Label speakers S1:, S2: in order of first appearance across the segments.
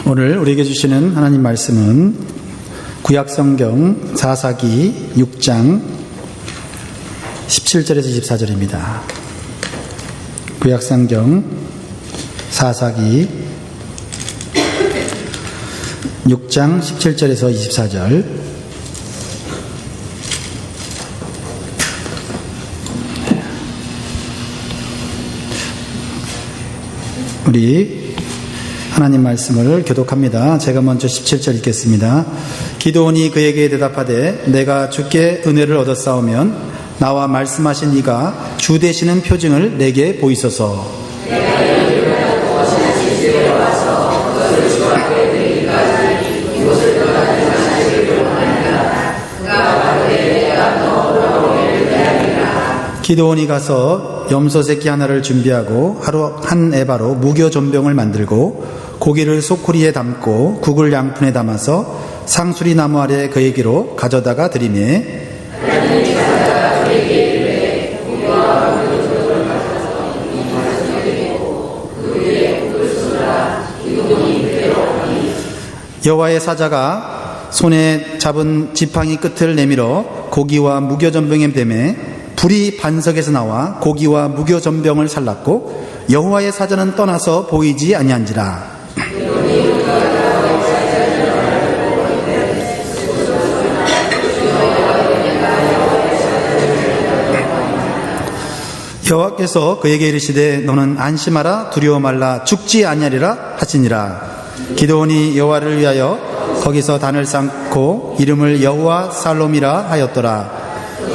S1: 오늘 우리에게 주시는 하나님 말씀은 구약성경 사사기 6장 17절에서 24절입니다. 구약성경 사사기 6장 17절에서 24절. 우리 하나님 말씀을 교독합니다. 제가 먼저 17절 읽겠습니다. 기드온이 그에게 대답하되 내가 주께 은혜를 얻었사오면 나와 말씀하신 이가 주 되시는 표징을 내게 보이소서. 기드온이 가서 염소 새끼 하나를 준비하고 하루 한 에바로 무교 전병을 만들고 고기를 소쿠리에 담고 국을 양푼에 담아서 상수리 나무 아래 그에게로 가져다가 드리매 여호와의 사자가 손에 잡은 지팡이 끝을 내밀어 고기와 무교 전병에 대매 불이 반석에서 나와 고기와 무교 전병을 살랐고 여호와의 사자는 떠나서 보이지 아니한지라. 여호와께서 그에게 이르시되 너는 안심하라 두려워 말라 죽지 아니하리라 하시니라. 기드온이 여호와를 위하여 거기서 단을 쌓고 이름을 여호와 살롬이라 하였더라.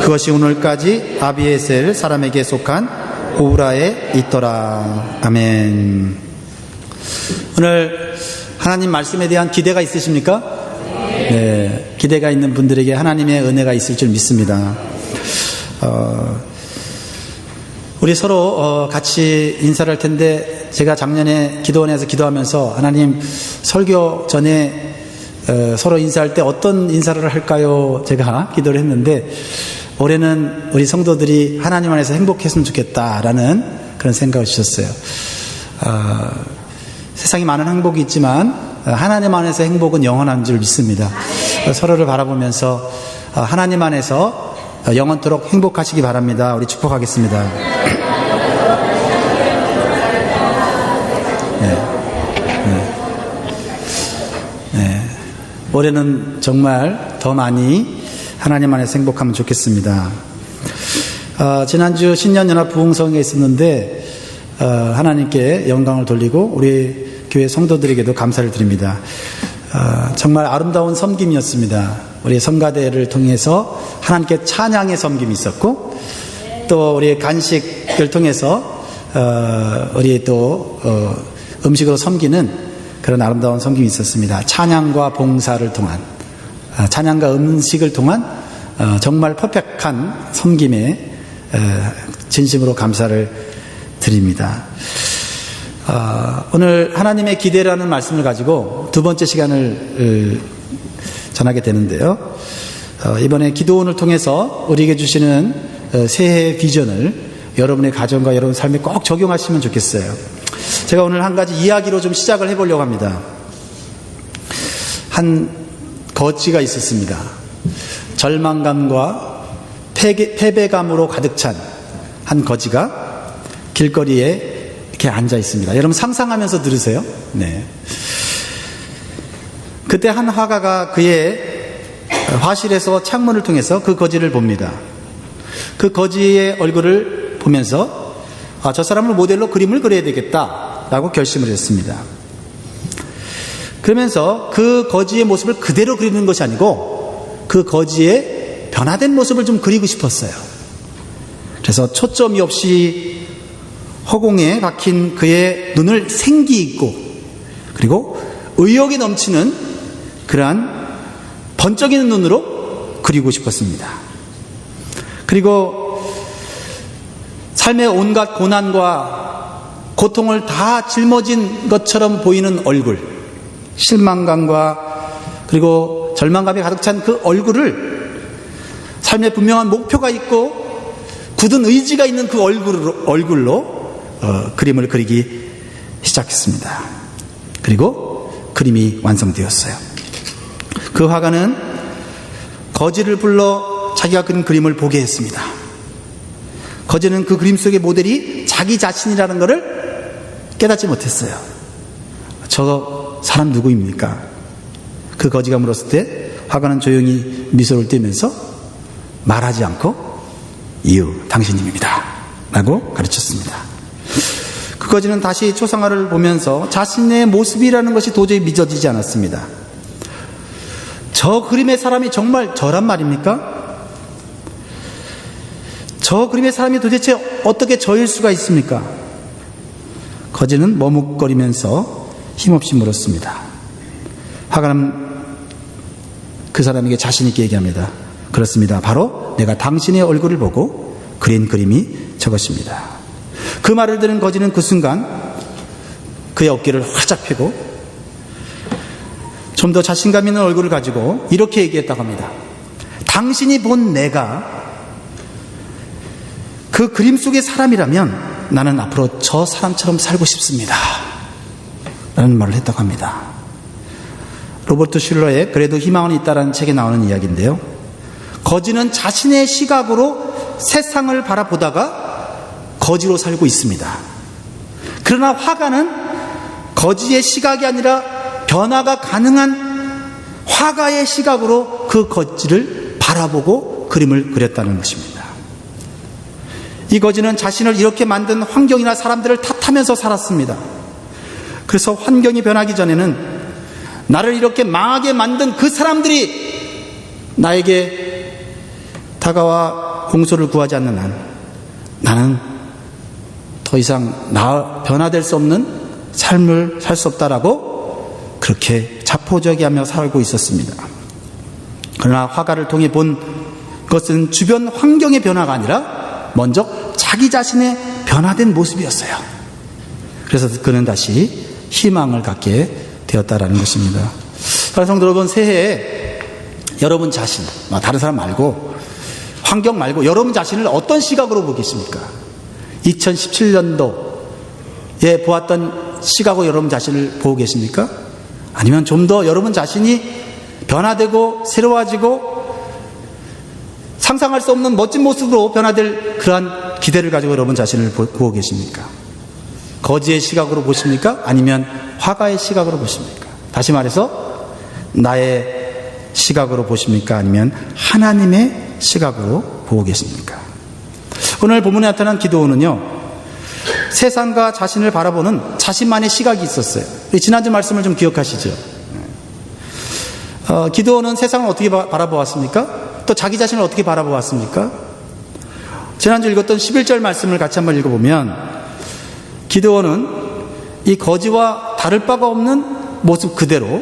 S1: 그것이 오늘까지 아비에셀 사람에게 속한 오라에 있더라. 아멘. 오늘 하나님 말씀에 대한 기대가 있으십니까? 네, 기대가 있는 분들에게 하나님의 은혜가 있을 줄 믿습니다. 우리 서로 같이 인사를 할 텐데 제가 작년에 기도원에서 기도하면서 하나님 설교 전에 서로 인사할 때 어떤 인사를 할까요? 제가 기도를 했는데 올해는 우리 성도들이 하나님 안에서 행복했으면 좋겠다라는 그런 생각을 주셨어요. 세상에 많은 행복이 있지만 하나님 안에서 행복은 영원한 줄 믿습니다. 서로를 바라보면서 하나님 안에서 영원토록 행복하시기 바랍니다. 우리 축복하겠습니다. 네. 올해는 정말 더 많이 하나님 안에서 행복하면 좋겠습니다. 지난주 신년연합 부흥성에 있었는데 하나님께 영광을 돌리고 우리 교회 성도들에게도 감사를 드립니다. 정말 아름다운 섬김이었습니다. 우리 성가대를 통해서 하나님께 찬양의 섬김이 있었고 또 우리 간식을 통해서 우리 또 음식으로 섬기는 그런 아름다운 섬김이 있었습니다. 찬양과 봉사를 통한 찬양과 음식을 통한 정말 퍼펙트한 섬김에 진심으로 감사를 드립니다. 오늘 하나님의 기대라는 말씀을 가지고 두 번째 시간을 전하게 되는데요. 이번에 기도원을 통해서 우리에게 주시는 새해 비전을 여러분의 가정과 여러분 삶에 꼭 적용하시면 좋겠어요. 제가 오늘 한 가지 이야기로 좀 시작을 해보려고 합니다. 한 거지가 있었습니다. 절망감과 패배감으로 가득 찬 한 거지가 길거리에 이렇게 앉아 있습니다. 여러분 상상하면서 들으세요. 네. 그때 한 화가가 그의 화실에서 창문을 통해서 그 거지를 봅니다. 그 거지의 얼굴을 보면서 저 사람을 모델로 그림을 그려야 되겠다라고 결심을 했습니다. 그러면서 그 거지의 모습을 그대로 그리는 것이 아니고 그 거지의 변화된 모습을 좀 그리고 싶었어요. 그래서 초점이 없이 허공에 박힌 그의 눈을 생기 있고 그리고 의욕이 넘치는 그러한 번쩍이는 눈으로 그리고 싶었습니다. 그리고 삶의 온갖 고난과 고통을 다 짊어진 것처럼 보이는 얼굴, 실망감과 그리고 절망감이 가득 찬 그 얼굴을 삶에 분명한 목표가 있고 굳은 의지가 있는 그 얼굴로 그림을 그리기 시작했습니다. 그리고 그림이 완성되었어요. 그 화가는 거지를 불러 자기가 그린 그림을 보게 했습니다. 거지는 그 그림 속의 모델이 자기 자신이라는 것을 깨닫지 못했어요. 저 사람 누구입니까? 그 거지가 물었을 때 화가는 조용히 미소를 띠면서 말하지 않고 이유, 당신입니다 라고 가르쳤습니다. 그 거지는 다시 초상화를 보면서 자신의 모습이라는 것이 도저히 믿어지지 않았습니다. 저 그림의 사람이 정말 저란 말입니까? 저 그림의 사람이 도대체 어떻게 저일 수가 있습니까? 거지는 머뭇거리면서 힘없이 물었습니다. 화가는 그 사람에게 자신 있게 얘기합니다. 그렇습니다. 바로 내가 당신의 얼굴을 보고 그린 그림이 저것입니다. 그 말을 들은 거지는 그 순간 그의 어깨를 활짝 펴고 좀 더 자신감 있는 얼굴을 가지고 이렇게 얘기했다고 합니다. 당신이 본 내가 그 그림 속의 사람이라면 나는 앞으로 저 사람처럼 살고 싶습니다 라는 말을 했다고 합니다. 로버트 슐러의 그래도 희망은 있다라는 책에 나오는 이야기인데요, 거지는 자신의 시각으로 세상을 바라보다가 거지로 살고 있습니다. 그러나 화가는 거지의 시각이 아니라 변화가 가능한 화가의 시각으로 그 거지를 바라보고 그림을 그렸다는 것입니다. 이 거지는 자신을 이렇게 만든 환경이나 사람들을 탓하면서 살았습니다. 그래서 환경이 변하기 전에는 나를 이렇게 망하게 만든 그 사람들이 나에게 다가와 용서를 구하지 않는 나는 더 이상 변화될 수 없는 삶을 살 수 없다라고 그렇게 자포자기하며 살고 있었습니다. 그러나 화가를 통해 본 것은 주변 환경의 변화가 아니라 먼저 자기 자신의 변화된 모습이었어요. 그래서 그는 다시 희망을 갖게 되었다라는 것입니다. 성도 여러분, 새해에 여러분 자신, 다른 사람 말고 환경 말고 여러분 자신을 어떤 시각으로 보겠습니까? 2017년도에 보았던 시각으로 여러분 자신을 보고 계십니까? 아니면 좀 더 여러분 자신이 변화되고 새로워지고 상상할 수 없는 멋진 모습으로 변화될 그러한 기대를 가지고 여러분 자신을 보고 계십니까? 거지의 시각으로 보십니까? 아니면 화가의 시각으로 보십니까? 다시 말해서 나의 시각으로 보십니까? 아니면 하나님의 시각으로 보고 계십니까? 오늘 본문에 나타난 기드온은요, 세상과 자신을 바라보는 자신만의 시각이 있었어요. 지난주 말씀을 좀 기억하시죠? 기드온은 세상을 어떻게 바라보았습니까? 또 자기 자신을 어떻게 바라보았습니까? 지난주 읽었던 11절 말씀을 같이 한번 읽어보면 기드온은 이 거지와 다를 바가 없는 모습 그대로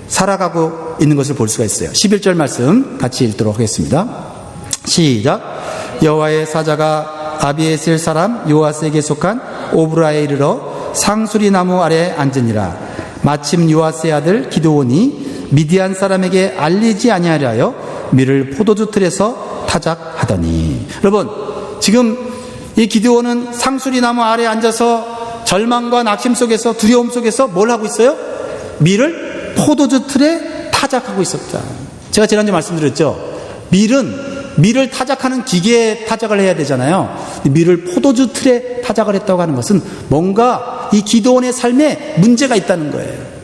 S1: 살아가고 있는 것을 볼 수가 있어요. 11절 말씀 같이 읽도록 하겠습니다. 시작. 여호와의 사자가 아비에셀 사람 요아스에게 속한 오브라에 이르러 상수리 나무 아래 앉으니라. 마침 요아스의 아들 기드온이 미디안 사람에게 알리지 아니하려 밀을 포도주 틀에서 타작하더니. 여러분, 지금 이 기드온은 상수리 나무 아래 앉아서 절망과 낙심 속에서, 두려움 속에서 뭘 하고 있어요? 밀을 포도주 틀에 타작하고 있었다. 제가 지난주에 말씀드렸죠. 밀을 타작하는 기계에 타작을 해야 되잖아요. 밀을 포도주 틀에 타작을 했다고 하는 것은 뭔가 이 기드온의 삶에 문제가 있다는 거예요.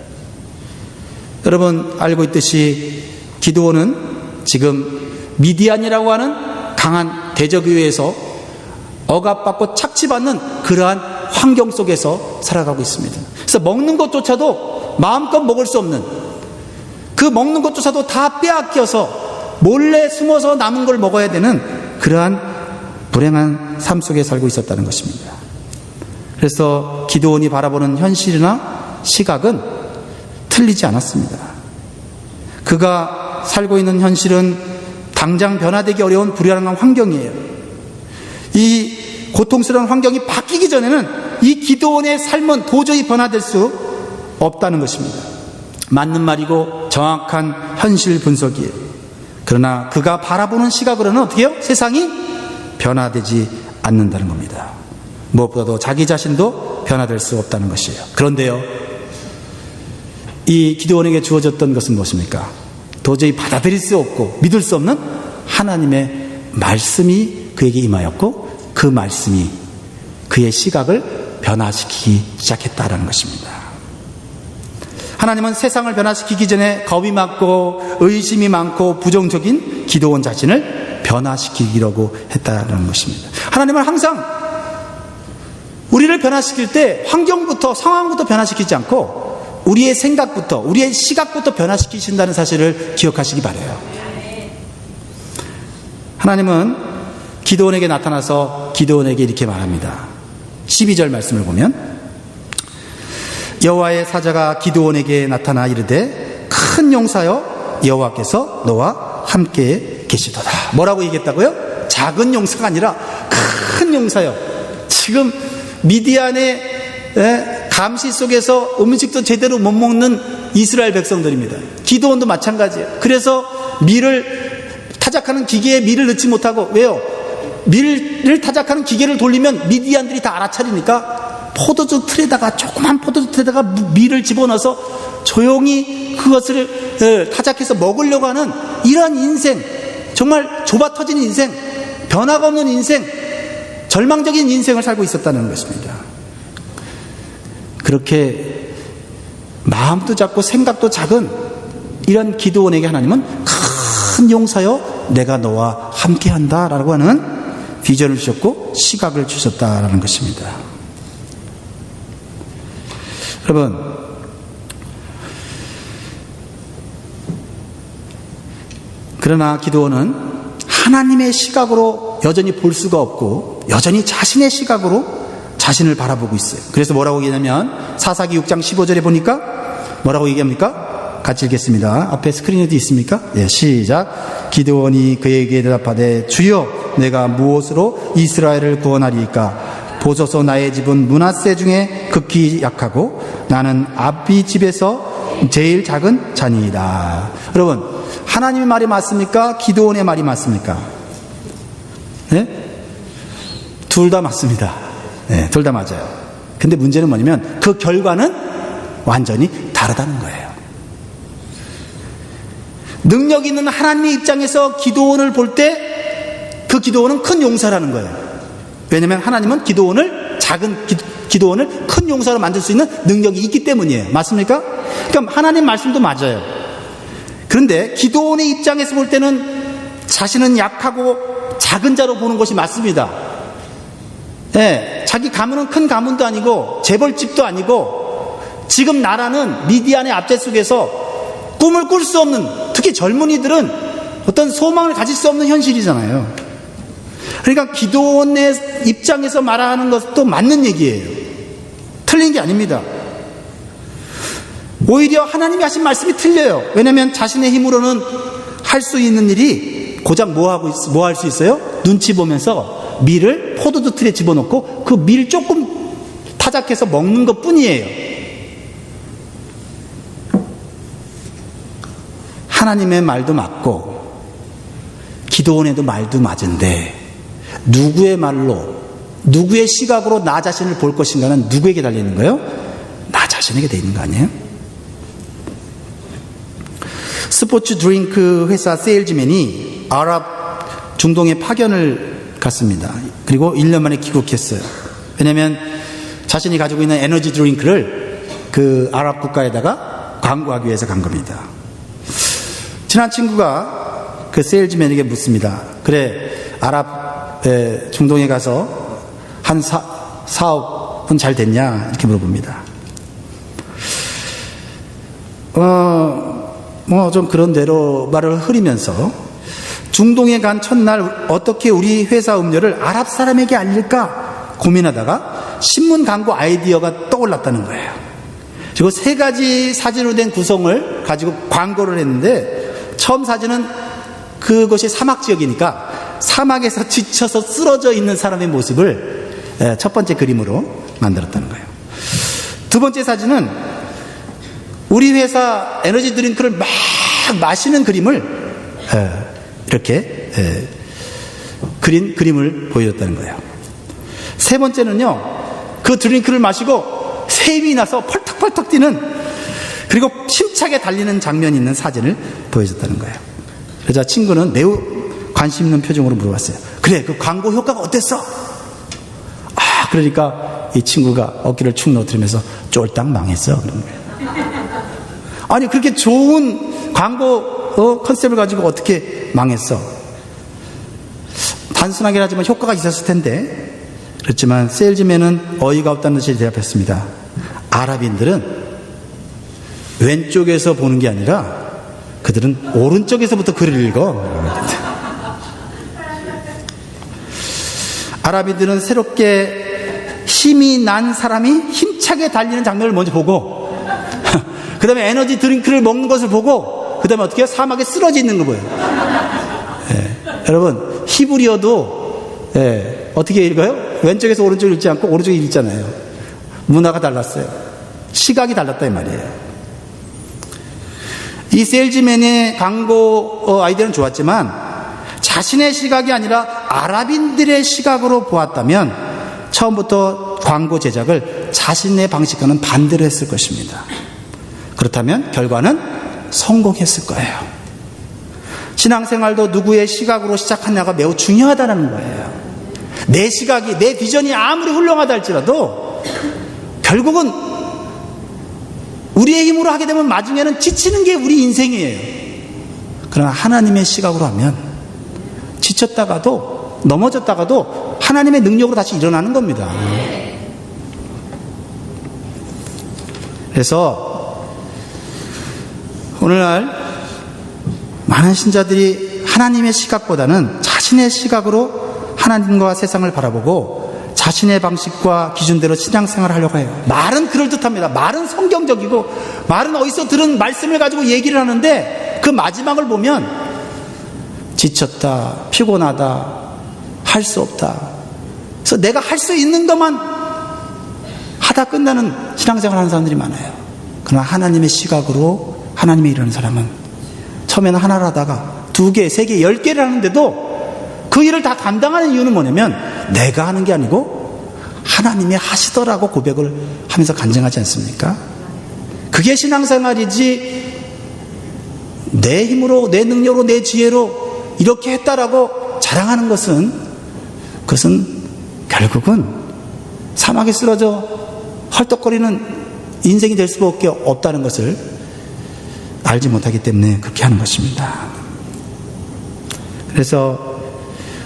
S1: 여러분 알고 있듯이 기드온은 지금 미디안이라고 하는 강한 대적의회에서 억압받고 착취받는 그러한 환경 속에서 살아가고 있습니다. 그래서 먹는 것조차도 마음껏 먹을 수 없는, 그 먹는 것조차도 다 빼앗겨서 몰래 숨어서 남은 걸 먹어야 되는 그러한 불행한 삶 속에 살고 있었다는 것입니다. 그래서 기드온이 바라보는 현실이나 시각은 틀리지 않았습니다. 그가 살고 있는 현실은 당장 변화되기 어려운 불안한 환경이에요. 이 고통스러운 환경이 바뀌기 전에는 이 기드온의 삶은 도저히 변화될 수 없다는 것입니다. 맞는 말이고 정확한 현실 분석이에요. 그러나 그가 바라보는 시각으로는 어떻게 해요? 세상이 변화되지 않는다는 겁니다. 무엇보다도 자기 자신도 변화될 수 없다는 것이에요. 그런데요, 이 기드온에게 주어졌던 것은 무엇입니까? 도저히 받아들일 수 없고 믿을 수 없는 하나님의 말씀이 그에게 임하였고, 그 말씀이 그의 시각을 변화시키기 시작했다라는 것입니다. 하나님은 세상을 변화시키기 전에 겁이 많고 의심이 많고 부정적인 기드온 자신을 변화시키려고 했다는 것입니다. 하나님은 항상 우리를 변화시킬 때 환경부터, 상황부터 변화시키지 않고 우리의 생각부터, 우리의 시각부터 변화시키신다는 사실을 기억하시기 바라요. 하나님은 기드온에게 나타나서 기드온에게 이렇게 말합니다. 12절 말씀을 보면, 여호와의 사자가 기드온에게 나타나 이르되 큰 용사여, 여호와께서 너와 함께 계시도다. 뭐라고 얘기했다고요? 작은 용사가 아니라 큰 용사여. 지금 미디안의 감시 속에서 음식도 제대로 못 먹는 이스라엘 백성들입니다. 기드온도 마찬가지예요. 그래서 타작하는 기계에 밀을 넣지 못하고, 왜요? 밀을 타작하는 기계를 돌리면 미디안들이 다 알아차리니까 포도주 틀에다가, 조그만 포도주 틀에다가 밀을 집어넣어서 조용히 그것을 타작해서 먹으려고 하는 이러한 인생, 정말 좁아 터진 인생, 변화가 없는 인생, 절망적인 인생을 살고 있었다는 것입니다. 그렇게 마음도 작고 생각도 작은 이런 기드온에게 하나님은 큰 용사여, 내가 너와 함께한다 라고 하는 비전을 주셨고 시각을 주셨다라는 것입니다. 여러분, 그러나 기드온은 하나님의 시각으로 여전히 볼 수가 없고 여전히 자신의 시각으로 자신을 바라보고 있어요. 그래서 뭐라고 얘기하냐면 사사기 6장 15절에 보니까 뭐라고 얘기합니까? 같이 읽겠습니다. 앞에 스크린에도 있습니까? 예, 시작. 기드온이 그에게 대답하되 주여, 내가 무엇으로 이스라엘을 구원하리이까? 보소서, 나의 집은 므낫세 중에 극히 약하고 나는 아비 집에서 제일 작은 자니이다. 여러분, 하나님의 말이 맞습니까? 기드온의 말이 맞습니까? 네? 둘 다 맞습니다. 네, 둘 다 맞아요. 근데 문제는 뭐냐면 그 결과는 완전히 다르다는 거예요. 능력 있는 하나님의 입장에서 기드온을 볼 때 그 기드온은 큰 용사라는 거예요. 왜냐하면 하나님은 기드온을 큰 용사로 만들 수 있는 능력이 있기 때문이에요. 맞습니까? 그러니까 하나님 말씀도 맞아요. 그런데 기드온의 입장에서 볼 때는 자신은 약하고 작은 자로 보는 것이 맞습니다. 네, 자기 가문은 큰 가문도 아니고 재벌집도 아니고 지금 나라는 미디안의 압제 속에서 꿈을 꿀 수 없는, 특히 젊은이들은 어떤 소망을 가질 수 없는 현실이잖아요. 그러니까 기드온의 입장에서 말하는 것도 맞는 얘기예요. 틀린 게 아닙니다. 오히려 하나님이 하신 말씀이 틀려요. 왜냐하면 자신의 힘으로는 할 수 있는 일이 고작 뭐 할 수 있어요? 눈치 보면서 밀을 포도주 틀에 집어넣고 그 밀 조금 타작해서 먹는 것 뿐이에요. 하나님의 말도 맞고 기드온에도 말도 맞은데 누구의 말로, 누구의 시각으로 나 자신을 볼 것인가는 누구에게 달리는 거예요? 나 자신에게 돼 있는 거 아니에요? 스포츠 드링크 회사 세일즈맨이 아랍 중동에 파견을 갔습니다. 그리고 1년 만에 귀국했어요. 왜냐하면 자신이 가지고 있는 에너지 드링크를 그 아랍 국가에다가 광고하기 위해서 간 겁니다. 친한 친구가 그 세일즈맨에게 묻습니다. 그래, 아랍 중동에 가서 한 사업은 잘 됐냐? 이렇게 물어봅니다. 좀 그런 대로 말을 흐리면서 중동에 간 첫날 어떻게 우리 회사 음료를 아랍 사람에게 알릴까 고민하다가 신문 광고 아이디어가 떠올랐다는 거예요. 그리고 3가지 사진으로 된 구성을 가지고 광고를 했는데 처음 사진은 그것이 사막 지역이니까 사막에서 지쳐서 쓰러져 있는 사람의 모습을 첫 번째 그림으로 만들었다는 거예요. 두 번째 사진은 우리 회사 에너지 드링크를 막 마시는 그림을 이렇게 그린 그림을 보여줬다는 거예요. 세 번째는요, 그 드링크를 마시고 샘이 나서 펄떡펄떡 뛰는 그리고 힘차게 달리는 장면이 있는 사진을 보여줬다는 거예요. 그러자 친구는 매우 관심 있는 표정으로 물어봤어요. 그래, 그 광고 효과가 어땠어? 그러니까 이 친구가 어깨를 축 넣어뜨리면서 쫄딱 망했어. 그런 거예요. 아니, 그렇게 좋은 광고 컨셉을 가지고 어떻게 망했어? 단순하긴 하지만 효과가 있었을 텐데. 그렇지만 세일즈맨은 어이가 없다는 듯이 대답했습니다. 아랍인들은 왼쪽에서 보는 게 아니라 그들은 오른쪽에서부터 글을 읽어. 아랍인들은 새롭게 힘이 난 사람이 힘차게 달리는 장면을 먼저 보고 그 다음에 에너지 드링크를 먹는 것을 보고 그 다음에 어떻게 해요? 사막에 쓰러져 있는 거 보여요. 여러분, 히브리어도 어떻게 읽어요? 왼쪽에서 오른쪽을 읽지 않고 오른쪽에 읽잖아요. 문화가 달랐어요. 시각이 달랐다 이 말이에요. 이 세일즈맨의 광고 아이디어는 좋았지만 자신의 시각이 아니라 아랍인들의 시각으로 보았다면 처음부터 광고 제작을 자신의 방식과는 반대로 했을 것입니다. 그렇다면 결과는 성공했을 거예요. 신앙생활도 누구의 시각으로 시작하냐가 매우 중요하다는 거예요. 내 시각이, 내 비전이 아무리 훌륭하다 할지라도 결국은 우리의 힘으로 하게 되면 나중에는 지치는 게 우리 인생이에요. 그러나 하나님의 시각으로 하면 지쳤다가도 넘어졌다가도 하나님의 능력으로 다시 일어나는 겁니다. 그래서 오늘날 많은 신자들이 하나님의 시각보다는 자신의 시각으로 하나님과 세상을 바라보고 자신의 방식과 기준대로 신앙생활을 하려고 해요. 말은 그럴듯합니다. 말은 성경적이고 말은 어디서 들은 말씀을 가지고 얘기를 하는데 그 마지막을 보면 지쳤다, 피곤하다, 할 수 없다. 그래서 내가 할 수 있는 것만 하다 끝나는 신앙생활을 하는 사람들이 많아요. 그러나 하나님의 시각으로 하나님의 일하는 사람은 처음에는 하나를 하다가 2개, 3개, 10개를 하는데도 그 일을 다 감당하는 이유는 뭐냐면 내가 하는 게 아니고 하나님이 하시더라고 고백을 하면서 간증하지 않습니까? 그게 신앙생활이지 내 힘으로, 내 능력으로, 내 지혜로 이렇게 했다라고 자랑하는 것은 그것은 결국은 사막에 쓰러져 헐떡거리는 인생이 될 수밖에 없다는 것을 알지 못하기 때문에 그렇게 하는 것입니다. 그래서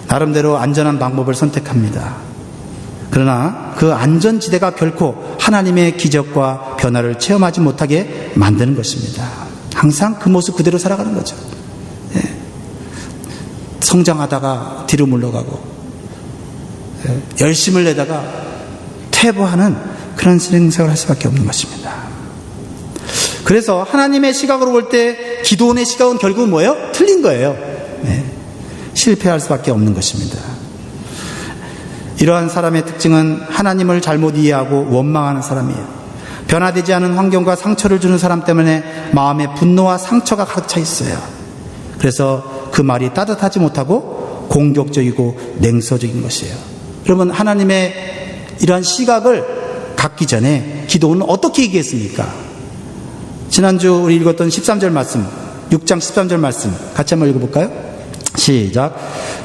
S1: 나름대로 안전한 방법을 선택합니다. 그러나 그 안전지대가 결코 하나님의 기적과 변화를 체험하지 못하게 만드는 것입니다. 항상 그 모습 그대로 살아가는 거죠. 성장하다가 뒤로 물러가고 열심을 내다가 퇴보하는 그런 신앙생활을 할 수밖에 없는 것입니다. 그래서 하나님의 시각으로 볼 때 기도원의 시각은 결국은 뭐예요? 틀린 거예요. 실패할 수밖에 없는 것입니다. 이러한 사람의 특징은 하나님을 잘못 이해하고 원망하는 사람이에요. 변화되지 않은 환경과 상처를 주는 사람 때문에 마음에 분노와 상처가 가득 차 있어요. 그래서 그 말이 따뜻하지 못하고 공격적이고 냉소적인 것이에요. 여러분, 하나님의 이러한 시각을 갖기 전에 기도는 어떻게 얘기했습니까? 지난주 우리 읽었던 13절 말씀, 6장 13절 말씀 같이 한번 읽어볼까요? 시작.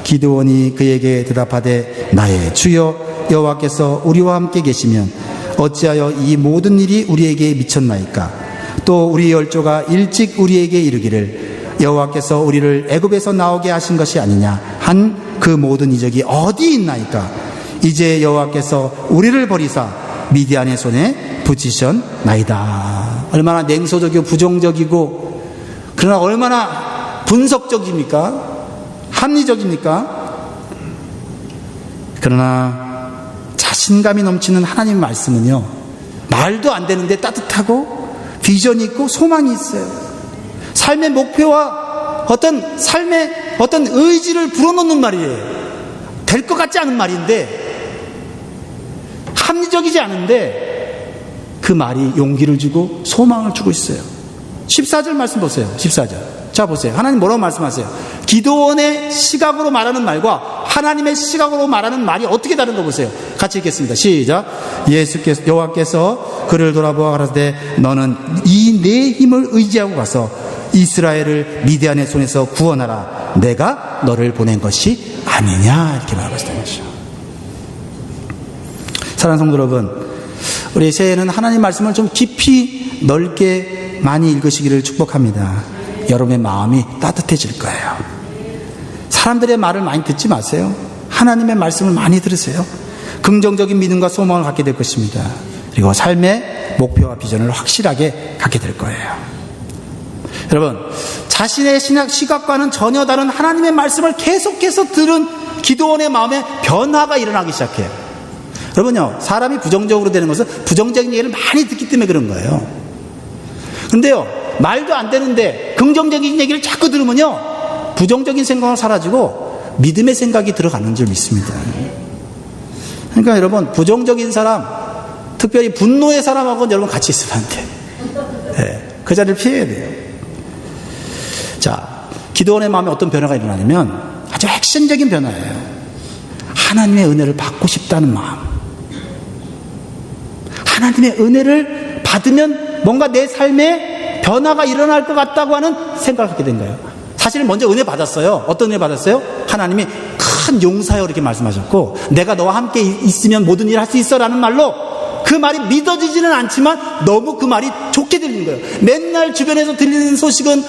S1: 기드온이 그에게 대답하되 나의 주여 여호와께서 우리와 함께 계시면 어찌하여 이 모든 일이 우리에게 미쳤나이까? 또 우리 열조가 일찍 우리에게 이르기를 여호와께서 우리를 애굽에서 나오게 하신 것이 아니냐 한 그 모든 이적이 어디 있나이까? 이제 여호와께서 우리를 버리사 미디안의 손에 붙이셨나이다. 얼마나 냉소적이고 부정적이고 그러나 얼마나 분석적입니까? 합리적입니까? 그러나 자신감이 넘치는 하나님의 말씀은요, 말도 안 되는데 따뜻하고 비전이 있고 소망이 있어요. 삶의 목표와 삶의 어떤 의지를 불어넣는 말이에요. 될 것 같지 않은 말인데, 합리적이지 않은데 그 말이 용기를 주고 소망을 주고 있어요. 14절 말씀 보세요. 14절. 자 보세요. 하나님 뭐라고 말씀하세요? 기도원의 시각으로 말하는 말과 하나님의 시각으로 말하는 말이 어떻게 다른 거 보세요. 같이 읽겠습니다. 시작. 여호와께서 그를 돌아보아 가라사대 너는 이 내 힘을 의지하고 가서 이스라엘을 미디안의 손에서 구원하라. 내가 너를 보낸 것이 아니냐. 이렇게 말하고 있다는 것이죠. 사랑하는 성도 여러분, 우리 새해에는 하나님 말씀을 좀 깊이 넓게 많이 읽으시기를 축복합니다. 여러분의 마음이 따뜻해질 거예요. 사람들의 말을 많이 듣지 마세요. 하나님의 말씀을 많이 들으세요. 긍정적인 믿음과 소망을 갖게 될 것입니다. 그리고 삶의 목표와 비전을 확실하게 갖게 될 거예요. 여러분, 자신의 시각과는 전혀 다른 하나님의 말씀을 계속해서 들은 기도원의 마음에 변화가 일어나기 시작해요. 여러분요, 사람이 부정적으로 되는 것은 부정적인 얘기를 많이 듣기 때문에 그런 거예요. 근데요, 말도 안 되는데 긍정적인 얘기를 자꾸 들으면요, 부정적인 생각은 사라지고 믿음의 생각이 들어가는 줄 믿습니다. 그러니까 여러분, 부정적인 사람, 특별히 분노의 사람하고는 여러분 같이 있으면 안 돼. 네, 그 자리를 피해야 돼요. 자, 기도원의 마음에 어떤 변화가 일어나냐면 아주 핵심적인 변화예요. 하나님의 은혜를 받고 싶다는 마음. 하나님의 은혜를 받으면 뭔가 내 삶에 변화가 일어날 것 같다고 하는 생각을 갖게 된 거예요. 사실 먼저 은혜 받았어요. 어떤 은혜 받았어요? 하나님이 큰 용사여 이렇게 말씀하셨고, 내가 너와 함께 있으면 모든 일을 할 수 있어 라는 말로, 그 말이 믿어지지는 않지만 너무 그 말이 좋게 들리는 거예요. 맨날 주변에서 들리는 소식은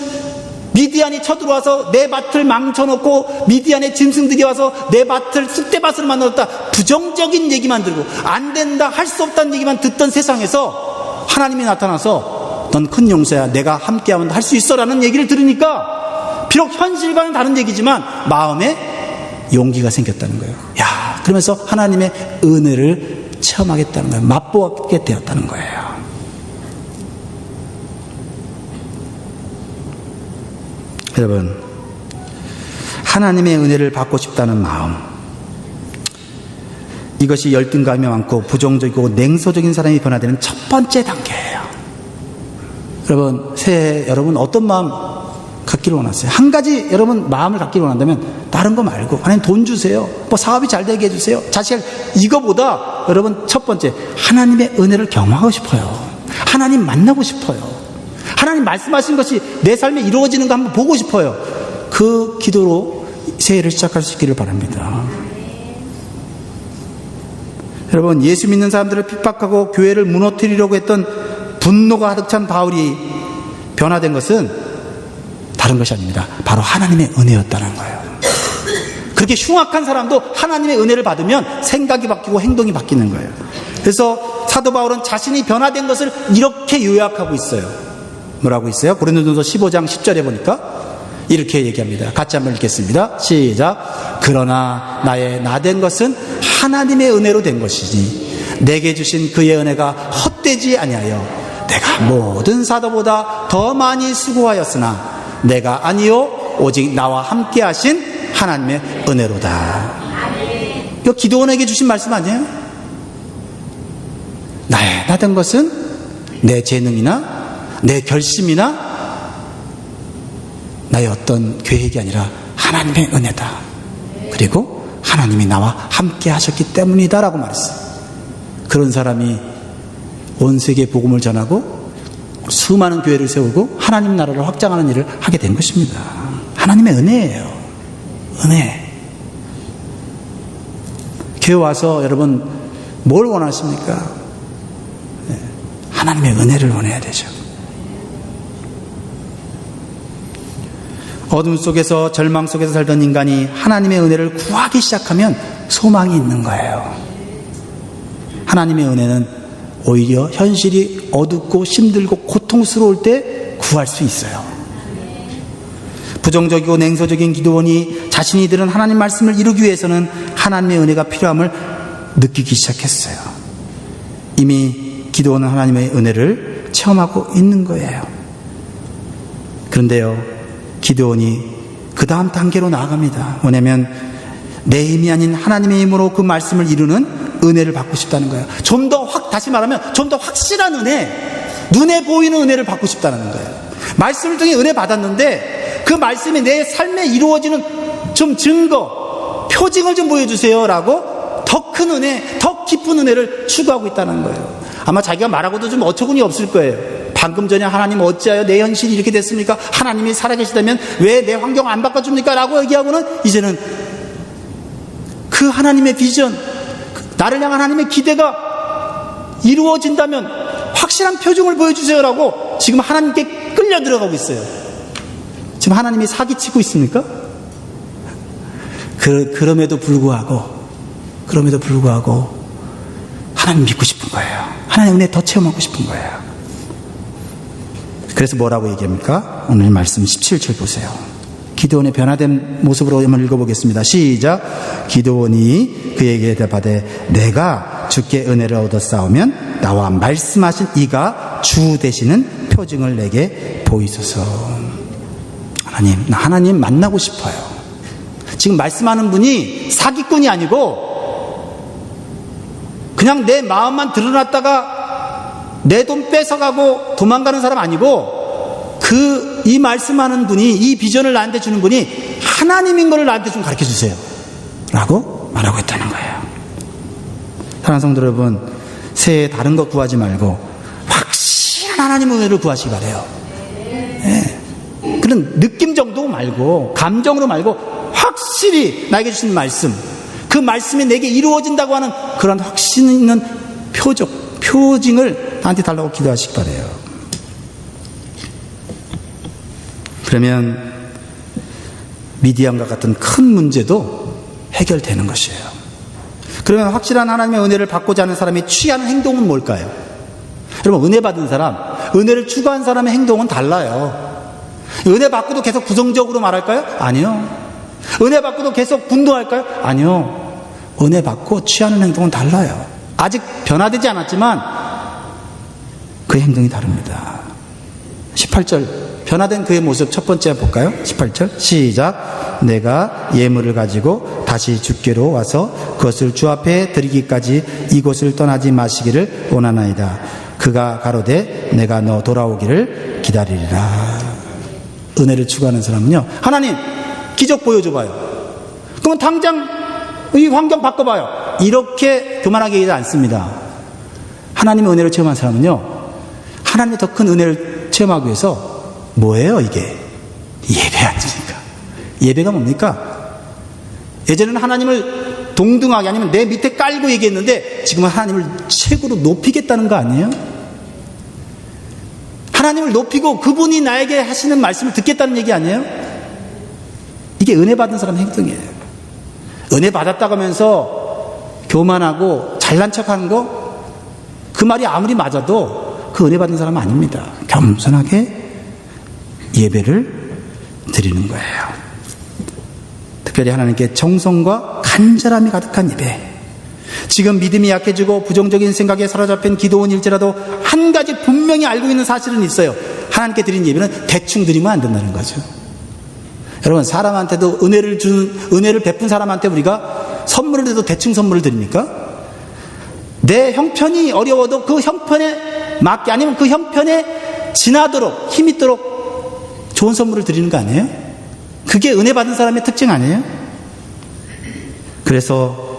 S1: 미디안이 쳐들어와서 내 밭을 망쳐놓고 미디안의 짐승들이 와서 내 밭을 쑥대밭으로 만들었다. 부정적인 얘기만 들고 안 된다, 할 수 없다는 얘기만 듣던 세상에서 하나님이 나타나서 넌 큰 용사야, 내가 함께하면 할 수 있어 라는 얘기를 들으니까 비록 현실과는 다른 얘기지만 마음에 용기가 생겼다는 거예요. 야, 그러면서 하나님의 은혜를 체험하겠다는 거예요. 맛보게 되었다는 거예요. 여러분, 하나님의 은혜를 받고 싶다는 마음, 이것이 열등감이 많고 부정적이고 냉소적인 사람이 변화되는 첫 번째 단계예요. 여러분, 새해 여러분 어떤 마음 갖기를 원하세요? 한 가지 여러분 마음을 갖기를 원한다면 다른 거 말고, 하나님 돈 주세요, 뭐 사업이 잘 되게 해주세요, 자식, 이거보다 여러분 첫 번째, 하나님의 은혜를 경험하고 싶어요. 하나님 만나고 싶어요. 하나님 말씀하신 것이 내 삶에 이루어지는 거 한번 보고 싶어요. 그 기도로 새해를 시작할 수 있기를 바랍니다. 여러분, 예수 믿는 사람들을 핍박하고 교회를 무너뜨리려고 했던 분노가 가득 찬 바울이 변화된 것은 다른 것이 아닙니다. 바로 하나님의 은혜였다는 거예요. 그렇게 흉악한 사람도 하나님의 은혜를 받으면 생각이 바뀌고 행동이 바뀌는 거예요. 그래서 사도 바울은 자신이 변화된 것을 이렇게 요약하고 있어요. 뭐라고 있어요? 고린도전서 15장 10절에 보니까 이렇게 얘기합니다. 같이 한번 읽겠습니다. 시작. 그러나 나의 나된 것은 하나님의 은혜로 된 것이니 내게 주신 그의 은혜가 헛되지 아니하여 내가 모든 사도보다 더 많이 수고하였으나 내가 아니요 오직 나와 함께 하신 하나님의 은혜로다. 이거 기도원에게 주신 말씀 아니에요? 나의 나된 것은 내 재능이나 내 결심이나 나의 어떤 계획이 아니라 하나님의 은혜다. 그리고 하나님이 나와 함께 하셨기 때문이다 라고 말했어요. 그런 사람이 온 세계에 복음을 전하고 수많은 교회를 세우고 하나님 나라를 확장하는 일을 하게 된 것입니다. 하나님의 은혜예요. 은혜. 교회 와서 여러분 뭘 원하십니까? 하나님의 은혜를 원해야 되죠. 어둠 속에서 절망 속에서 살던 인간이 하나님의 은혜를 구하기 시작하면 소망이 있는 거예요. 하나님의 은혜는 오히려 현실이 어둡고 힘들고 고통스러울 때 구할 수 있어요. 부정적이고 냉소적인 기도원이 자신이 들은 하나님 말씀을 이루기 위해서는 하나님의 은혜가 필요함을 느끼기 시작했어요. 이미 기도원은 하나님의 은혜를 체험하고 있는 거예요. 그런데요, 기드온이 그 다음 단계로 나아갑니다. 뭐냐면 내 힘이 아닌 하나님의 힘으로 그 말씀을 이루는 은혜를 받고 싶다는 거예요. 좀 더 다시 말하면 좀 더 확실한 은혜, 눈에 보이는 은혜를 받고 싶다는 거예요. 말씀을 통해 은혜 받았는데 그 말씀이 내 삶에 이루어지는 좀 증거, 표징을 좀 보여주세요 라고 더 큰 은혜, 더 깊은 은혜를 추구하고 있다는 거예요. 아마 자기가 말하고도 좀 어처구니 없을 거예요. 방금 전에 하나님 어찌하여 내 현실이 이렇게 됐습니까? 하나님이 살아계시다면 왜 내 환경 안 바꿔줍니까? 라고 얘기하고는 이제는 그 하나님의 비전, 나를 향한 하나님의 기대가 이루어진다면 확실한 표징을 보여주세요 라고 지금 하나님께 끌려 들어가고 있어요. 지금 하나님이 사기치고 있습니까? 그럼에도 불구하고 하나님 믿고 싶은 거예요. 하나님의 은혜 더 체험하고 싶은 거예요. 그래서 뭐라고 얘기합니까? 오늘 말씀 17절 보세요. 기드온의 변화된 모습으로 한번 읽어보겠습니다. 시작. 기드온이 그에게 대답하되 내가 주께 은혜를 얻어 싸우면 나와 말씀하신 이가 주 되시는 표징을 내게 보이소서. 나 하나님 만나고 싶어요. 지금 말씀하는 분이 사기꾼이 아니고 그냥 내 마음만 드러났다가 내 돈 뺏어가고 도망가는 사람 아니고 이 말씀하는 분이, 이 비전을 나한테 주는 분이 하나님인 것을 나한테 좀 가르쳐 주세요 라고 말하고 있다는 거예요. 사랑하는 성도 여러분, 새해 다른 것 구하지 말고 확실한 하나님의 은혜를 구하시기 바래요. 네. 그런 느낌 정도 말고, 감정으로 말고 확실히 나에게 주신 말씀, 그 말씀이 내게 이루어진다고 하는 그런 확신 있는 표징을 나한테 달라고 기도하시기 바래요. 그러면 미디안과 같은 큰 문제도 해결되는 것이에요. 그러면 확실한 하나님의 은혜를 받고자 하는 사람이 취하는 행동은 뭘까요? 여러분, 은혜 받은 사람, 은혜를 추구한 사람의 행동은 달라요. 은혜 받고도 계속 부정적으로 말할까요? 아니요. 은혜 받고도 계속 분노할까요? 아니요. 은혜 받고 취하는 행동은 달라요. 아직 변화되지 않았지만 그 행동이 다릅니다. 18절 변화된 그의 모습 첫 번째 볼까요? 18절 시작. 내가 예물을 가지고 다시 주께로 와서 그것을 주 앞에 드리기까지 이곳을 떠나지 마시기를 원하나이다. 그가 가로되 내가 너 돌아오기를 기다리리라. 은혜를 추구하는 사람은요, 하나님 기적 보여줘봐요. 그러면 당장 이 환경 바꿔봐요. 이렇게 교만하게 얘기하지 않습니다. 하나님의 은혜를 체험한 사람은요, 하나님의 더 큰 은혜를 체험하기 위해서 뭐예요 이게? 예배 아닙니까? 예배가 뭡니까? 예전에는 하나님을 동등하게 아니면 내 밑에 깔고 얘기했는데 지금은 하나님을 최고로 높이겠다는 거 아니에요? 하나님을 높이고 그분이 나에게 하시는 말씀을 듣겠다는 얘기 아니에요? 이게 은혜 받은 사람의 행동이에요. 은혜 받았다고 하면서 교만하고 잘난 척하는 거, 그 말이 아무리 맞아도 그 은혜 받은 사람은 아닙니다. 겸손하게 예배를 드리는 거예요. 특별히 하나님께 정성과 간절함이 가득한 예배. 지금 믿음이 약해지고 부정적인 생각에 사로잡힌 기도원일지라도 한 가지 분명히 알고 있는 사실은 있어요. 하나님께 드린 예배는 대충 드리면 안 된다는 거죠. 여러분, 사람한테도 은혜를 베푼 사람한테 우리가 선물을 해도 대충 선물을 드립니까? 내 형편이 어려워도 그 형편에 맞게, 아니면 그 형편에 지나도록 힘 있도록 좋은 선물을 드리는 거 아니에요? 그게 은혜 받은 사람의 특징 아니에요? 그래서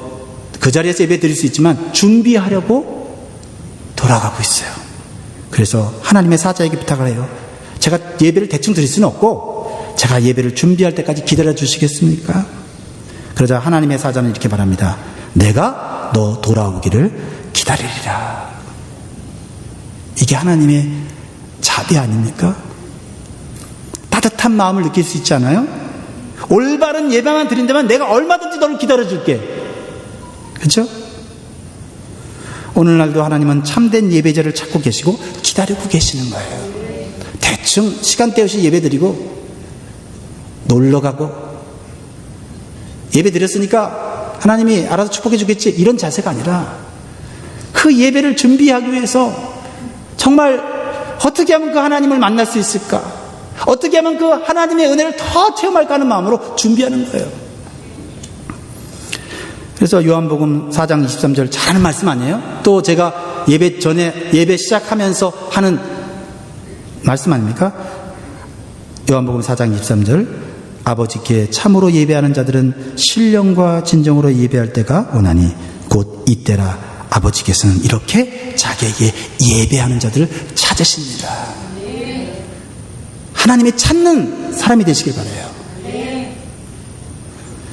S1: 그 자리에서 예배 드릴 수 있지만 준비하려고 돌아가고 있어요. 그래서 하나님의 사자에게 부탁을 해요. 제가 예배를 대충 드릴 수는 없고 제가 예배를 준비할 때까지 기다려 주시겠습니까? 그러자 하나님의 사자는 이렇게 말합니다. 내가 너 돌아오기를 기다리리라. 이게 하나님의 자비 아닙니까? 따뜻한 마음을 느낄 수 있지 않아요? 올바른 예배만 드린다면 내가 얼마든지 너를 기다려줄게. 그렇죠? 오늘날도 하나님은 참된 예배자를 찾고 계시고 기다리고 계시는 거예요. 대충 시간대 없이 예배 드리고 놀러가고 예배 드렸으니까 하나님이 알아서 축복해 주겠지, 이런 자세가 아니라 그 예배를 준비하기 위해서 정말 어떻게 하면 그 하나님을 만날 수 있을까, 어떻게 하면 그 하나님의 은혜를 더 체험할까 하는 마음으로 준비하는 거예요. 그래서 요한복음 4장 23절 잘하는 말씀 아니에요? 또 제가 예배 전에 예배 시작하면서 하는 말씀 아닙니까? 요한복음 4장 23절 아버지께 참으로 예배하는 자들은 신령과 진정으로 예배할 때가 오나니 곧 이때라. 아버지께서는 이렇게 자기에게 예배하는 자들을 찾으십니다. 하나님이 찾는 사람이 되시길 바라요.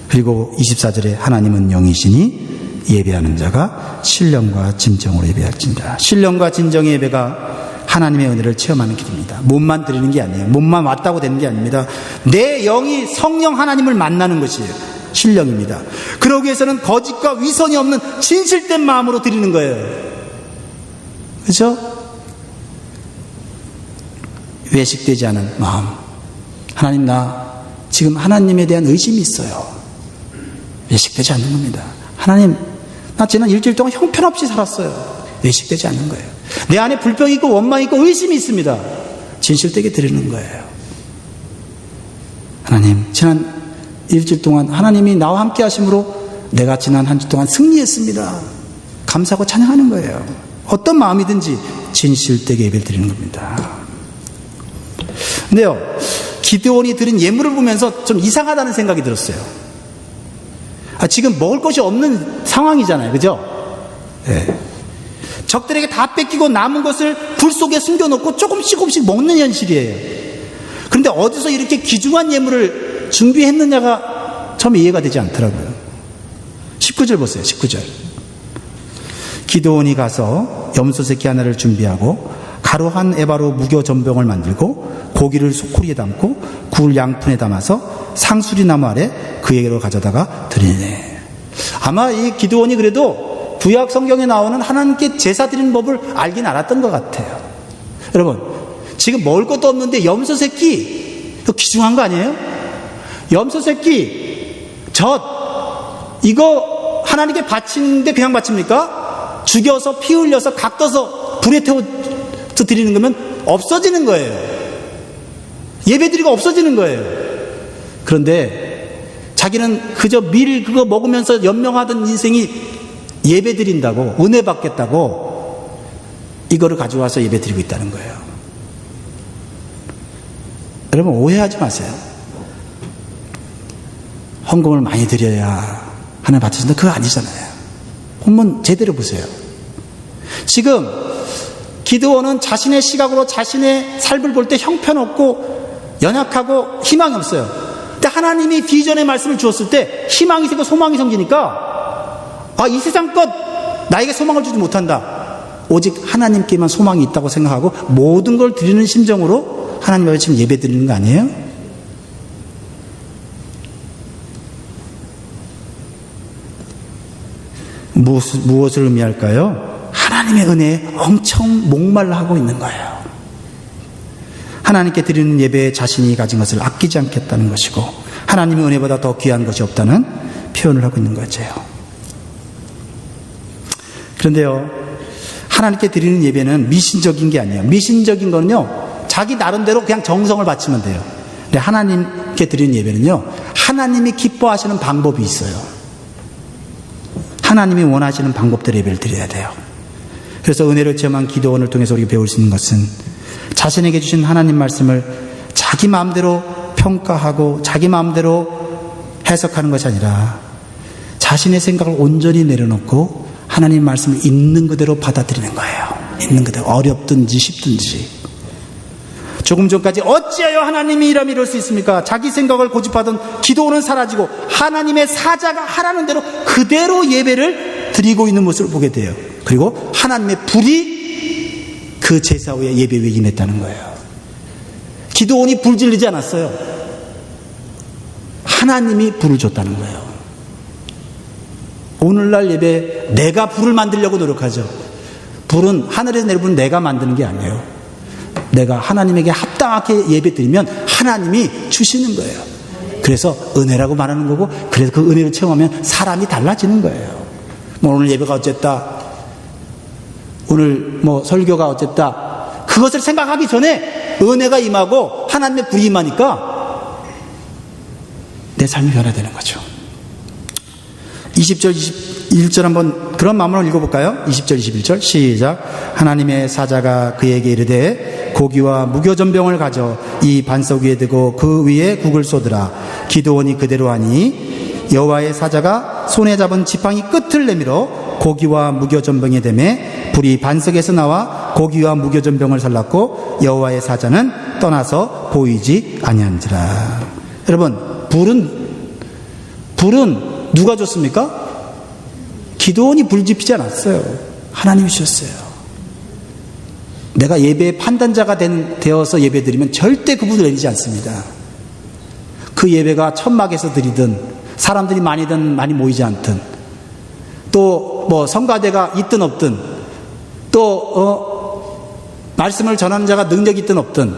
S1: 그리고 24절에 하나님은 영이시니 예배하는 자가 신령과 진정으로 예배할지니라. 신령과 진정의 예배가 하나님의 은혜를 체험하는 길입니다. 몸만 드리는 게 아니에요. 몸만 왔다고 되는 게 아닙니다. 내 영이 성령 하나님을 만나는 것이에요. 신령입니다. 그러기 위해서는 거짓과 위선이 없는 진실된 마음으로 드리는 거예요. 그렇죠? 외식되지 않은 마음. 하나님, 나 지금 하나님에 대한 의심이 있어요. 외식되지 않는 겁니다. 하나님, 나 지난 일주일 동안 형편없이 살았어요. 외식되지 않는 거예요. 내 안에 불평이 있고 원망이 있고 의심이 있습니다. 진실되게 드리는 거예요. 하나님, 지난 일주일 동안 하나님이 나와 함께 하심으로 내가 지난 한 주 동안 승리했습니다. 감사하고 찬양하는 거예요. 어떤 마음이든지 진실되게 예배를 드리는 겁니다. 근데요, 기드온이 드린 예물을 보면서 좀 이상하다는 생각이 들었어요. 지금 먹을 것이 없는 상황이잖아요. 그죠? 네. 적들에게 다 뺏기고 남은 것을 불 속에 숨겨놓고 조금씩 먹는 현실이에요. 그런데 어디서 이렇게 귀중한 예물을 준비했느냐가 처음에 이해가 되지 않더라고요. 19절 보세요. 19절. 기드온이 가서 염소 새끼 하나를 준비하고 가루 한 에바로 무교 전병을 만들고 고기를 소쿠리에 담고 굴 양푼에 담아서 상수리 나무 아래 그에게로 가져다가 드리네. 아마 이 기드온이 그래도 구약 성경에 나오는 하나님께 제사 드리는 법을 알긴 알았던 것 같아요. 여러분, 지금 먹을 것도 없는데 염소 새끼, 이거 귀중한 거 아니에요? 염소 새끼, 젖, 이거 하나님께 바치는데 그냥 바칩니까? 죽여서 피 흘려서 각떠서 불에 태워 드리는 거면 없어지는 거예요. 예배드리고 없어지는 거예요. 그런데 자기는 그저 밀 그거 먹으면서 연명하던 인생이 예배 드린다고, 은혜 받겠다고 이거를 가져와서 예배 드리고 있다는 거예요. 여러분, 오해하지 마세요. 헌금을 많이 드려야 하나님 받으신다, 그거 아니잖아요. 본문 제대로 보세요. 지금 기드온은 자신의 시각으로 자신의 삶을 볼 때 형편없고 연약하고 희망이 없어요. 근데 하나님이 비전의 말씀을 주었을 때 희망이 생기고 소망이 생기니까 이 세상 것 나에게 소망을 주지 못한다. 오직 하나님께만 소망이 있다고 생각하고 모든 걸 드리는 심정으로 하나님 앞에 지금 예배 드리는 거 아니에요? 무엇을 의미할까요? 하나님의 은혜에 엄청 목말라 하고 있는 거예요. 하나님께 드리는 예배에 자신이 가진 것을 아끼지 않겠다는 것이고 하나님의 은혜보다 더 귀한 것이 없다는 표현을 하고 있는 거죠. 그런데요, 하나님께 드리는 예배는 미신적인 게 아니에요. 미신적인 거는요, 자기 나름대로 그냥 정성을 바치면 돼요. 근데 하나님께 드리는 예배는요, 하나님이 기뻐하시는 방법이 있어요. 하나님이 원하시는 방법대로 예배를 드려야 돼요. 그래서 은혜를 체험한 기도원을 통해서 우리가 배울 수 있는 것은 자신에게 주신 하나님 말씀을 자기 마음대로 평가하고 자기 마음대로 해석하는 것이 아니라 자신의 생각을 온전히 내려놓고 하나님 말씀을 있는 그대로 받아들이는 거예요. 있는 그대로, 어렵든지 쉽든지. 조금 전까지 어찌하여 하나님이 이라면 이럴 수 있습니까? 자기 생각을 고집하던 기도는 사라지고 하나님의 사자가 하라는 대로 그대로 예배를 드리고 있는 모습을 보게 돼요. 그리고 하나님의 불이 그 제사 후에 예배 위에 임했다는 거예요. 기도원이 불 질리지 않았어요. 하나님이 불을 줬다는 거예요. 오늘날 예배 내가 불을 만들려고 노력하죠. 불은 하늘에서 내려오는 내가 만드는 게 아니에요. 내가 하나님에게 합당하게 예배 드리면 하나님이 주시는 거예요. 그래서 은혜라고 말하는 거고, 그래서 그 은혜를 체험하면 사람이 달라지는 거예요. 오늘 예배가 어쨌다, 오늘 설교가 어쨌다, 그것을 생각하기 전에 은혜가 임하고 하나님의 불이 임하니까 내 삶이 변화되는 거죠. 20절 1절 한번 그런 마음으로 읽어볼까요? 20절 21절 시작. 하나님의 사자가 그에게 이르되 고기와 무교전병을 가져 이 반석 위에 두고 그 위에 국을 쏟으라. 기드온이 그대로 하니 여호와의 사자가 손에 잡은 지팡이 끝을 내밀어 고기와 무교전병에 대매 불이 반석에서 나와 고기와 무교전병을 살랐고 여호와의 사자는 떠나서 보이지 아니한지라. 여러분, 불은 누가 줬습니까? 기드온이 불 지피지 않았어요. 하나님이 주셨어요. 내가 예배의 판단자가 되어서 예배 드리면 절대 그 불을 내리지 않습니다. 그 예배가 천막에서 드리든 사람들이 많이든 많이 모이지 않든 또 뭐 성가대가 있든 없든 또 말씀을 전하는 자가 능력이 있든 없든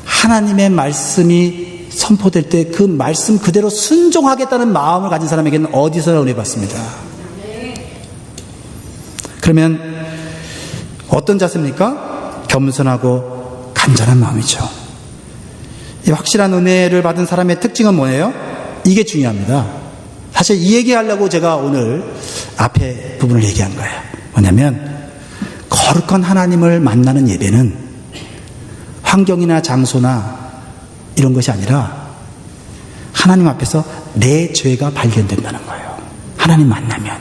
S1: 하나님의 말씀이 선포될 때 그 말씀 그대로 순종하겠다는 마음을 가진 사람에게는 어디서나 은혜 받습니다. 그러면 어떤 자세입니까? 겸손하고 간절한 마음이죠. 이 확실한 은혜를 받은 사람의 특징은 뭐예요? 이게 중요합니다. 사실 이 얘기하려고 제가 오늘 앞에 부분을 얘기한 거예요. 뭐냐면 거룩한 하나님을 만나는 예배는 환경이나 장소나 이런 것이 아니라 하나님 앞에서 내 죄가 발견된다는 거예요. 하나님 만나면.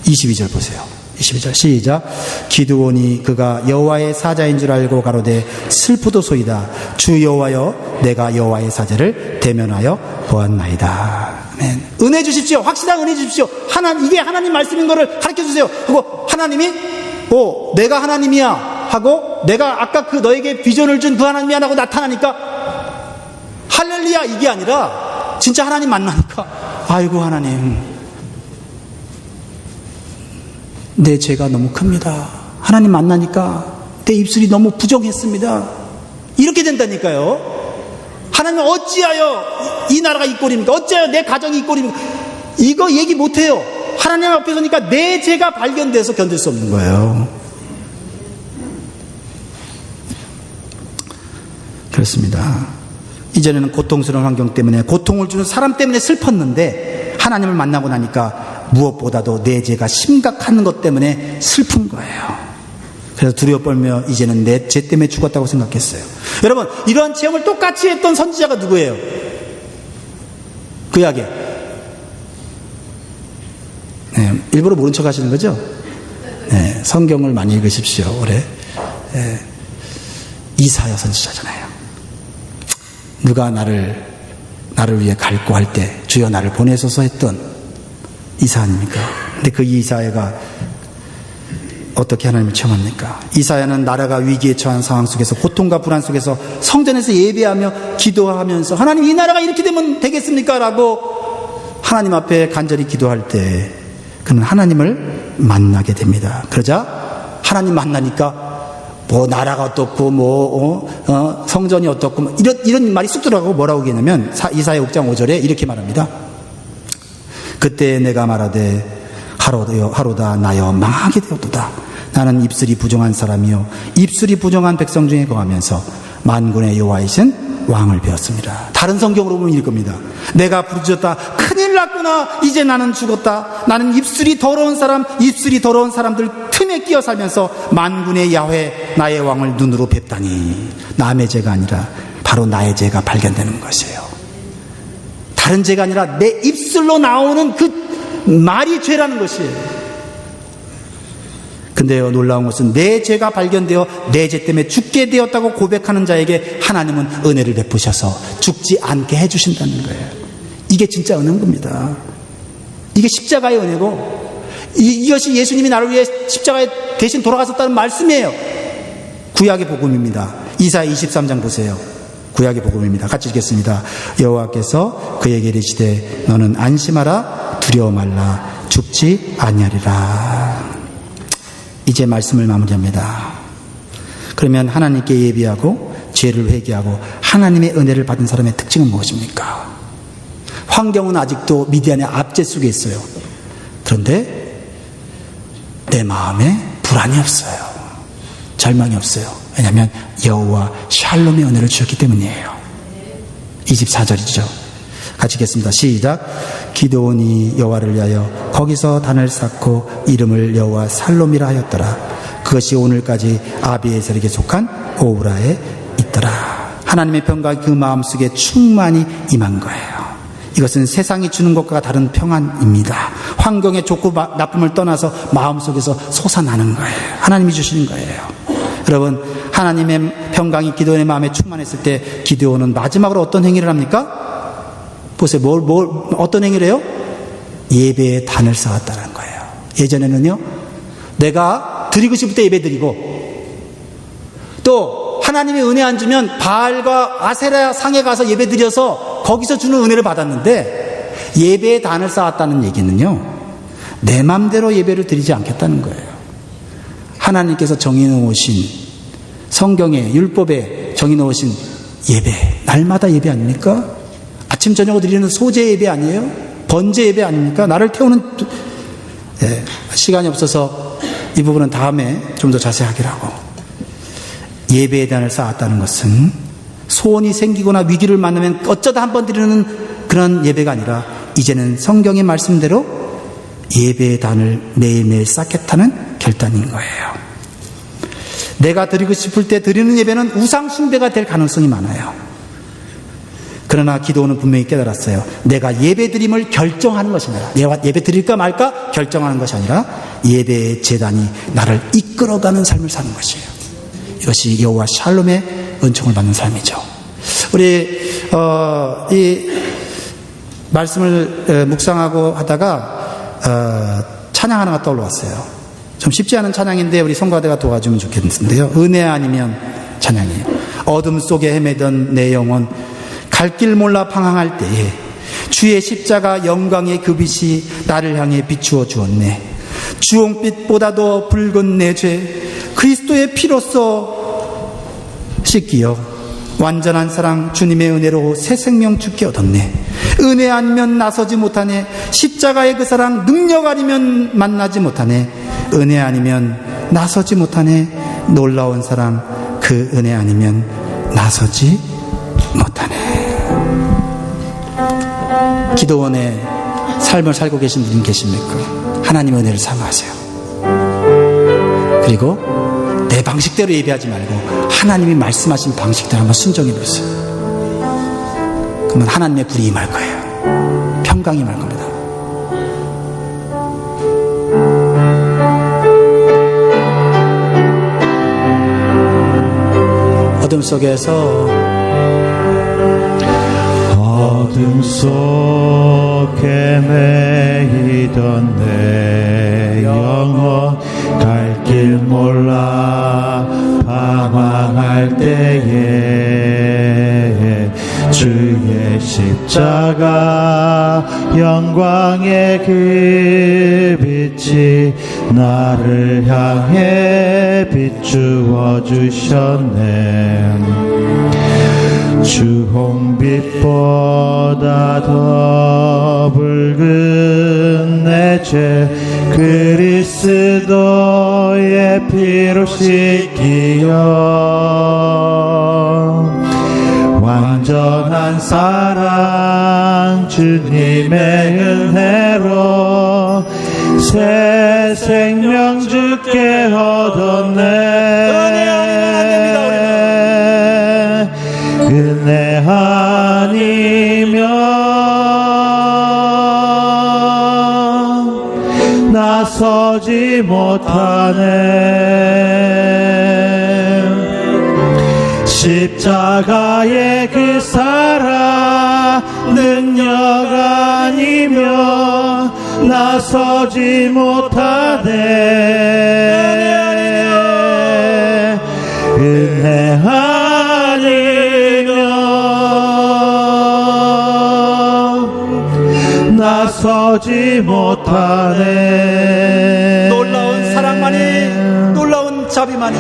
S1: 22절 보세요. 22절 시작. 기드온이 그가 여호와의 사자인 줄 알고 가로되 슬프도소이다. 주 여호와여 내가 여호와의 사자를 대면하여 보았나이다. 아멘. 은혜 주십시오. 확실한 은혜 주십시오. 이게 하나님 말씀인 거를 가르쳐 주세요. 그리고 하나님이 내가 하나님이야 하고 내가 아까 그 너에게 비전을 준 그 하나님이야 하고 나타나니까 할렐루야 이게 아니라 진짜 하나님 만나니까 아이고 하나님 내 죄가 너무 큽니다. 하나님 만나니까 내 입술이 너무 부정했습니다. 이렇게 된다니까요. 하나님 어찌하여 이 나라가 이 꼴입니까? 어찌하여 내 가정이 이 꼴입니까? 이거 얘기 못해요. 하나님 앞에 서니까 내 죄가 발견돼서 견딜 수 없는 거예요. 그렇습니다. 이전에는 고통스러운 환경 때문에 고통을 주는 사람 때문에 슬펐는데 하나님을 만나고 나니까 무엇보다도 내 죄가 심각한 것 때문에 슬픈 거예요. 그래서 두려워 떨며 이제는 내 죄 때문에 죽었다고 생각했어요. 여러분, 이러한 체험을 똑같이 했던 선지자가 누구예요? 구약에. 네, 일부러 모른 척 하시는 거죠? 네, 성경을 많이 읽으십시오. 올해. 네, 이사야 선지자잖아요. 누가 나를 위해 갈구할 때 주여 나를 보내소서 했던 이사 아닙니까? 근데 그 이사야가 어떻게 하나님을 체험합니까? 이사야는 나라가 위기에 처한 상황 속에서 고통과 불안 속에서 성전에서 예배하며 기도하면서 하나님 이 나라가 이렇게 되면 되겠습니까? 라고 하나님 앞에 간절히 기도할 때 그는 하나님을 만나게 됩니다. 그러자 하나님 만나니까 뭐 나라가 어떻고 성전이 어떻고 이런 말이 쑥 들어가고 뭐라고 얘기하냐면 이사야 6장 5절에 이렇게 말합니다. 그때 내가 말하되 하로다 나여 망하게 되었도다. 나는 입술이 부정한 사람이요 입술이 부정한 백성 중에 거하면서 만군의 여호와이신 왕을 배웠습니다. 다른 성경으로 보면 이럴 겁니다. 내가 부르짖었다 큰일 났구나. 이제 나는 죽었다. 나는 입술이 더러운 사람들 틈에 끼어 살면서 만군의 야훼 나의 왕을 눈으로 뵙다니. 남의 죄가 아니라 바로 나의 죄가 발견되는 것이에요. 다른 죄가 아니라 내 입술로 나오는 그 말이 죄라는 것이에요. 근데요, 놀라운 것은 내 죄가 발견되어 내 죄 때문에 죽게 되었다고 고백하는 자에게 하나님은 은혜를 베푸셔서 죽지 않게 해주신다는 거예요. 이게 진짜 은혜인 겁니다. 이게 십자가의 은혜고 이것이 예수님이 나를 위해 십자가에 대신 돌아가셨다는 말씀이에요. 구약의 복음입니다. 이사야 23장 보세요. 구약의 복음입니다. 같이 읽겠습니다. 여호와께서 그에게 이르시되 너는 안심하라 두려워 말라 죽지 아니하리라. 이제 말씀을 마무리합니다. 그러면 하나님께 예비하고 죄를 회개하고 하나님의 은혜를 받은 사람의 특징은 무엇입니까? 환경은 아직도 미디안의 압제 속에 있어요. 그런데 내 마음에 불안이 없어요. 절망이 없어요. 왜냐하면 여호와 샬롬의 은혜를 주셨기 때문이에요. 24절이죠. 같이 읽겠습니다. 시작. 기드온이 여호와를 위하여 거기서 단을 쌓고 이름을 여호와 살롬이라 하였더라. 그것이 오늘까지 아비에셀에게 속한 오브라에 있더라. 하나님의 평강이 그 마음속에 충만히 임한 거예요. 이것은 세상이 주는 것과 다른 평안입니다. 환경의 좋고 나쁨을 떠나서 마음속에서 솟아나는 거예요. 하나님이 주시는 거예요. 여러분, 하나님의 평강이 기드온의 마음에 충만했을 때 기드온은 마지막으로 어떤 행위를 합니까? 보세요. 어떤 행위를 해요? 예배의 단을 쌓았다는 거예요. 예전에는요, 내가 드리고 싶을 때 예배 드리고, 또 하나님의 은혜 안 주면 바알과 아세라 상에 가서 예배 드려서 거기서 주는 은혜를 받았는데, 예배의 단을 쌓았다는 얘기는요, 내 맘대로 예배를 드리지 않겠다는 거예요. 하나님께서 정해놓으신 성경에, 율법에 정해놓으신 예배, 날마다 예배 아닙니까? 아침 저녁으로 드리는 소재 예배 아니에요? 번제 예배 아닙니까? 나를 태우는, 시간이 없어서 이 부분은 다음에 좀 더 자세하게 하고, 예배의 단을 쌓았다는 것은 소원이 생기거나 위기를 만나면 어쩌다 한번 드리는 그런 예배가 아니라, 이제는 성경의 말씀대로 예배의 단을 매일매일 쌓겠다는 결단인 거예요. 내가 드리고 싶을 때 드리는 예배는 우상 숭배가 될 가능성이 많아요. 그러나 기도는 분명히 깨달았어요. 내가 예배 드림을 결정하는 것이 아니라, 내가 예배 드릴까 말까 결정하는 것이 아니라, 예배의 제단이 나를 이끌어가는 삶을 사는 것이에요. 이것이 여호와 샬롬의 은총을 받는 삶이죠. 우리 이 말씀을 묵상하고 하다가 찬양 하나가 떠올랐어요. 좀 쉽지 않은 찬양인데 우리 성가대가 도와주면 좋겠는데요. 은혜 아니면 찬양이에요. 어둠 속에 헤매던 내 영혼 갈 길 몰라 방황할 때에 주의 십자가 영광의 그 빛이 나를 향해 비추어 주었네. 주홍빛보다도 붉은 내 죄 그리스도의 피로써 씻기어 완전한 사랑 주님의 은혜로 새 생명 주께 얻었네. 은혜 아니면 나서지 못하네. 십자가의 그 사랑 능력 아니면 만나지 못하네. 은혜 아니면 나서지 못하네. 놀라운 사랑 그 은혜 아니면 나서지 못하네. 기도원의 삶을 살고 계신 분 계십니까? 하나님의 은혜를 사모하세요. 그리고 내 방식대로 예배하지 말고 하나님이 말씀하신 방식대로 한번 순종해 보세요. 그러면 하나님의 불이 임할 거예요. 평강이 임할 겁니다. 어둠 속에서
S2: 어둠 속에 매이던 내 영혼 갈 길 몰라 방황할 때에 주의 십자가 영광의 그 빛이 나를 향해 비추어 주셨네. 주홍빛보다 더 붉은 내 죄 그리스도의 피로 씻기어 완전한 사랑 주님의 은혜로 새 생명 주께 얻었네. 은혜 아니면 나서지 못하네. 십자가의 그 사랑 능력 아니면 나서지 못하네. 은혜 아니면 나서지 못하네.
S1: 놀라운 사랑만이, 놀라운 자비만이,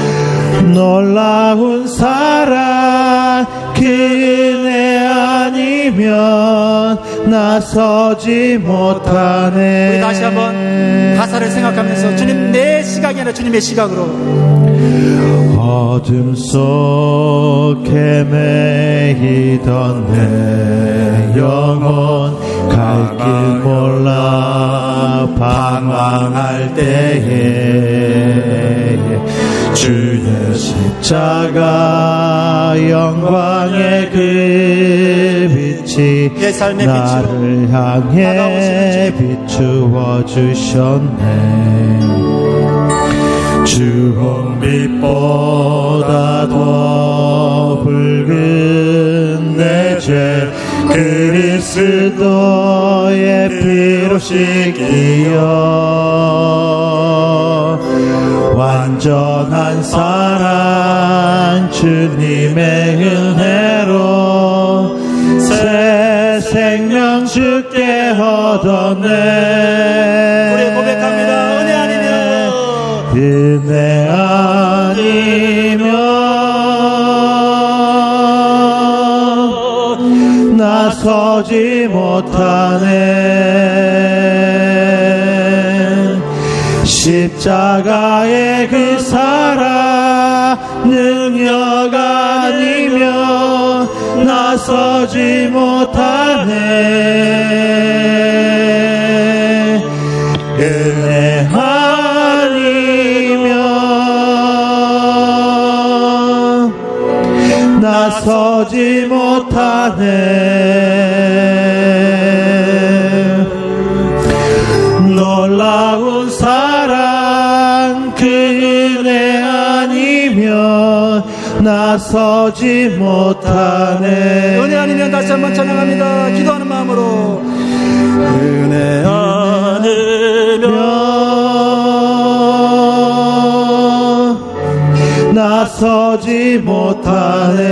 S2: 놀라운 사랑 그 은혜 아니면 나서지 못하네.
S1: 우리 다시 한번 가사를 생각하면서 주님 내 시각이 아니라 주님의 시각으로
S2: 어둠 속 헤매이던 내 영혼 갈 길 몰라 방황할 때에 주의 십자가 영광의 그 빛이
S1: 내 삶의
S2: 나를 향해 비추어 주셨네. 주홍빛보다 더 붉은 내 죄 그리스도의 피로 씻기어 완전한 사랑 주님의 은혜로 새 생명 주께 얻었네.
S1: 우리 고백합니다. 은혜 아니면
S2: 은혜 아니면 나서지 못하네. 십자가의 그 사랑 능력 아니면 나서지 못하네. 은혜 아니면 나서지 못하네. 놀라운 사랑 그 은혜 아니면 나서지 못하네.
S1: 은혜 아니면 다시 한번 찬양합니다. 기도하는 마음으로 은혜 아니면
S2: 나서지 못하네.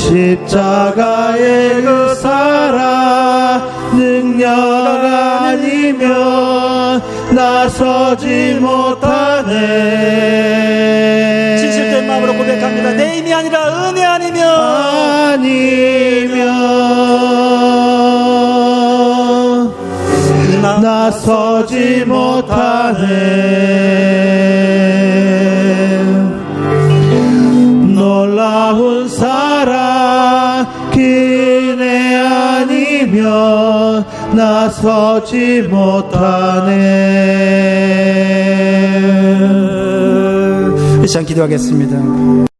S2: 십자가의 그 사랑 능력 아니면 나서지 못하네.
S1: 진실된 마음으로 고백합니다. 내 힘이 아니라 은혜 아니면
S2: 나서지 못하네. 놀라운 사랑 그 은혜 아니면 나서지 못하네.
S1: 이 시간 기도하겠습니다.